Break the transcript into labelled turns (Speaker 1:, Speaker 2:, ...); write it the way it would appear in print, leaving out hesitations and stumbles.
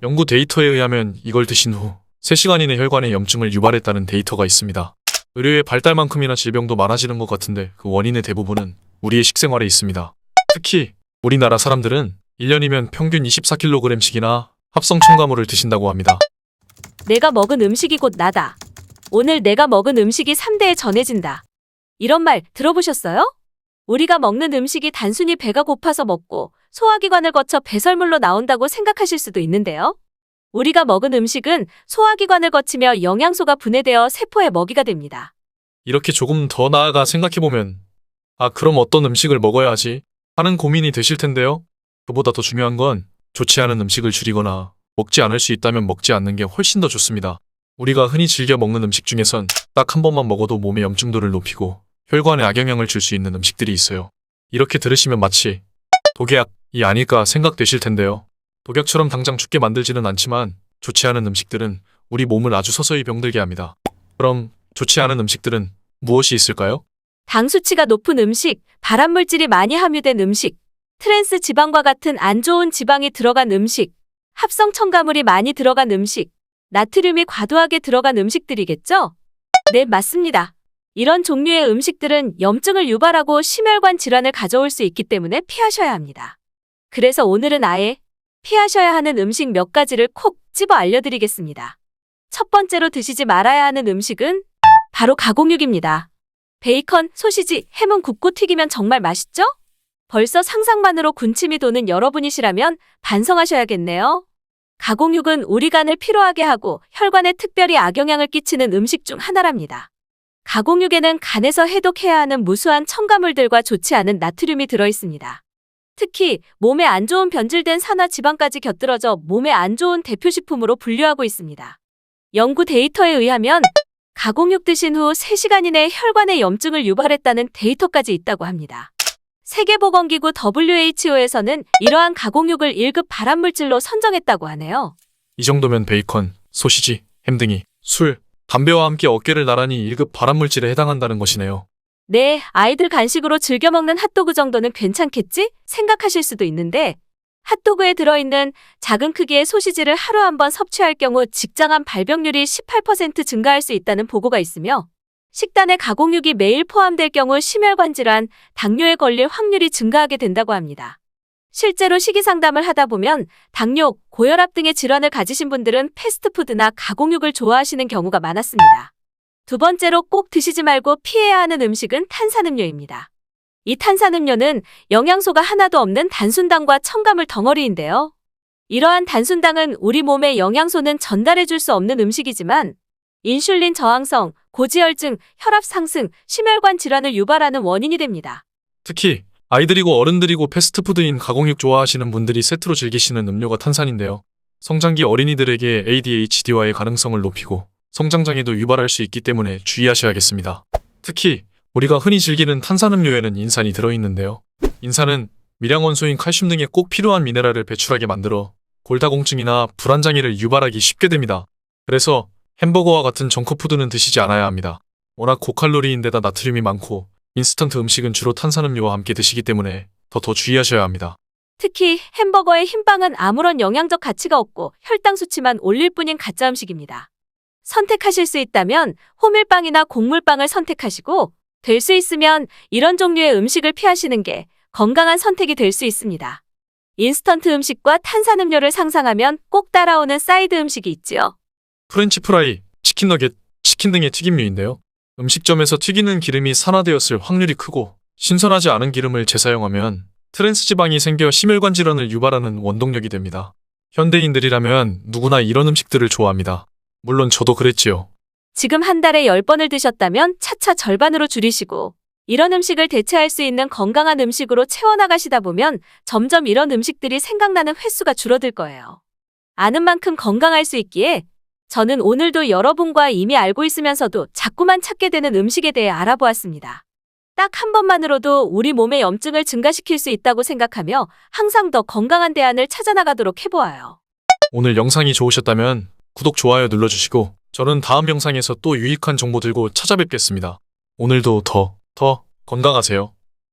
Speaker 1: 연구 데이터에 의하면 이걸 드신 후 3시간 이내 혈관에 염증을 유발했다는 데이터가 있습니다. 의료의 발달만큼이나 질병도 많아지는 것 같은데 그 원인의 대부분은 우리의 식생활에 있습니다. 특히 우리나라 사람들은 1년이면 평균 24kg씩이나 합성 첨가물을 드신다고 합니다.
Speaker 2: 내가 먹은 음식이 곧 나다. 오늘 내가 먹은 음식이 3대에 전해진다. 이런 말 들어보셨어요? 우리가 먹는 음식이 단순히 배가 고파서 먹고 소화기관을 거쳐 배설물로 나온다고 생각하실 수도 있는데요. 우리가 먹은 음식은 소화기관을 거치며 영양소가 분해되어 세포의 먹이가 됩니다.
Speaker 1: 이렇게 조금 더 나아가 생각해보면 그럼 어떤 음식을 먹어야 하지? 하는 고민이 되실 텐데요. 그보다 더 중요한 건 좋지 않은 음식을 줄이거나 먹지 않을 수 있다면 먹지 않는 게 훨씬 더 좋습니다. 우리가 흔히 즐겨 먹는 음식 중에선 딱 한 번만 먹어도 몸의 염증도를 높이고 혈관에 악영향을 줄 수 있는 음식들이 있어요. 이렇게 들으시면 마치 독약이 아닐까 생각되실 텐데요. 독약처럼 당장 죽게 만들지는 않지만 좋지 않은 음식들은 우리 몸을 아주 서서히 병들게 합니다. 그럼 좋지 않은 음식들은 무엇이 있을까요?
Speaker 2: 당 수치가 높은 음식, 발암물질이 많이 함유된 음식, 트랜스 지방과 같은 안 좋은 지방이 들어간 음식, 합성 첨가물이 많이 들어간 음식, 나트륨이 과도하게 들어간 음식들이겠죠? 네, 맞습니다. 이런 종류의 음식들은 염증을 유발하고 심혈관 질환을 가져올 수 있기 때문에 피하셔야 합니다. 그래서 오늘은 아예 피하셔야 하는 음식 몇 가지를 콕 집어 알려드리겠습니다. 첫 번째로 드시지 말아야 하는 음식은 바로 가공육입니다. 베이컨, 소시지, 햄은 굽고 튀기면 정말 맛있죠? 벌써 상상만으로 군침이 도는 여러분이시라면 반성하셔야겠네요. 가공육은 우리 간을 피로하게 하고 혈관에 특별히 악영향을 끼치는 음식 중 하나랍니다. 가공육에는 간에서 해독해야 하는 무수한 첨가물들과 좋지 않은 나트륨이 들어있습니다. 특히 몸에 안 좋은 변질된 산화 지방까지 곁들여져 몸에 안 좋은 대표식품으로 분류하고 있습니다. 연구 데이터에 의하면 가공육 드신 후 3시간 이내 혈관에 염증을 유발했다는 데이터까지 있다고 합니다. 세계보건기구 WHO에서는 이러한 가공육을 1급 발암물질로 선정했다고 하네요.
Speaker 1: 이 정도면 베이컨, 소시지, 햄 등이 술, 담배와 함께 어깨를 나란히 1급 발암물질에 해당한다는 것이네요.
Speaker 2: 네, 아이들 간식으로 즐겨 먹는 핫도그 정도는 괜찮겠지? 생각하실 수도 있는데 핫도그에 들어있는 작은 크기의 소시지를 하루 한 번 섭취할 경우 직장암 발병률이 18% 증가할 수 있다는 보고가 있으며 식단에 가공육이 매일 포함될 경우 심혈관 질환, 당뇨에 걸릴 확률이 증가하게 된다고 합니다. 실제로 식이상담을 하다 보면 당뇨, 고혈압 등의 질환을 가지신 분들은 패스트푸드나 가공육을 좋아하시는 경우가 많았습니다. 두 번째로 꼭 드시지 말고 피해야 하는 음식은 탄산음료입니다. 이 탄산음료는 영양소가 하나도 없는 단순당과 첨가물 덩어리인데요. 이러한 단순당은 우리 몸에 영양소는 전달해 줄 수 없는 음식이지만 인슐린 저항성, 고지혈증, 혈압 상승, 심혈관 질환을 유발하는 원인이 됩니다.
Speaker 1: 특히 아이들이고 어른들이고 패스트푸드인 가공육 좋아하시는 분들이 세트로 즐기시는 음료가 탄산인데요. 성장기 어린이들에게 ADHD와의 가능성을 높이고 성장장애도 유발할 수 있기 때문에 주의하셔야겠습니다. 특히 우리가 흔히 즐기는 탄산음료에는 인산이 들어있는데요. 인산은 미량원소인 칼슘 등의 꼭 필요한 미네랄을 배출하게 만들어 골다공증이나 불안장애를 유발하기 쉽게 됩니다. 그래서 햄버거와 같은 정크푸드는 드시지 않아야 합니다. 워낙 고칼로리인데다 나트륨이 많고 인스턴트 음식은 주로 탄산음료와 함께 드시기 때문에 더 주의하셔야 합니다.
Speaker 2: 특히 햄버거의 흰빵은 아무런 영양적 가치가 없고 혈당 수치만 올릴 뿐인 가짜 음식입니다. 선택하실 수 있다면 호밀빵이나 곡물빵을 선택하시고 될 수 있으면 이런 종류의 음식을 피하시는 게 건강한 선택이 될 수 있습니다. 인스턴트 음식과 탄산음료를 상상하면 꼭 따라오는 사이드 음식이 있지요.
Speaker 1: 프렌치 프라이, 치킨 너겟, 치킨 등의 튀김류인데요. 음식점에서 튀기는 기름이 산화되었을 확률이 크고 신선하지 않은 기름을 재사용하면 트랜스 지방이 생겨 심혈관 질환을 유발하는 원동력이 됩니다. 현대인들이라면 누구나 이런 음식들을 좋아합니다. 물론 저도 그랬지요.
Speaker 2: 지금 한 달에 10번을 드셨다면 차차 절반으로 줄이시고 이런 음식을 대체할 수 있는 건강한 음식으로 채워나가시다 보면 점점 이런 음식들이 생각나는 횟수가 줄어들 거예요. 아는 만큼 건강할 수 있기에 저는 오늘도 여러분과 이미 알고 있으면서도 자꾸만 찾게 되는 음식에 대해 알아보았습니다. 딱 한 번만으로도 우리 몸의 염증을 증가시킬 수 있다고 생각하며 항상 더 건강한 대안을 찾아나가도록 해보아요.
Speaker 1: 오늘 영상이 좋으셨다면 구독, 좋아요 눌러주시고 저는 다음 영상에서 또 유익한 정보 들고 찾아뵙겠습니다. 오늘도 더 건강하세요.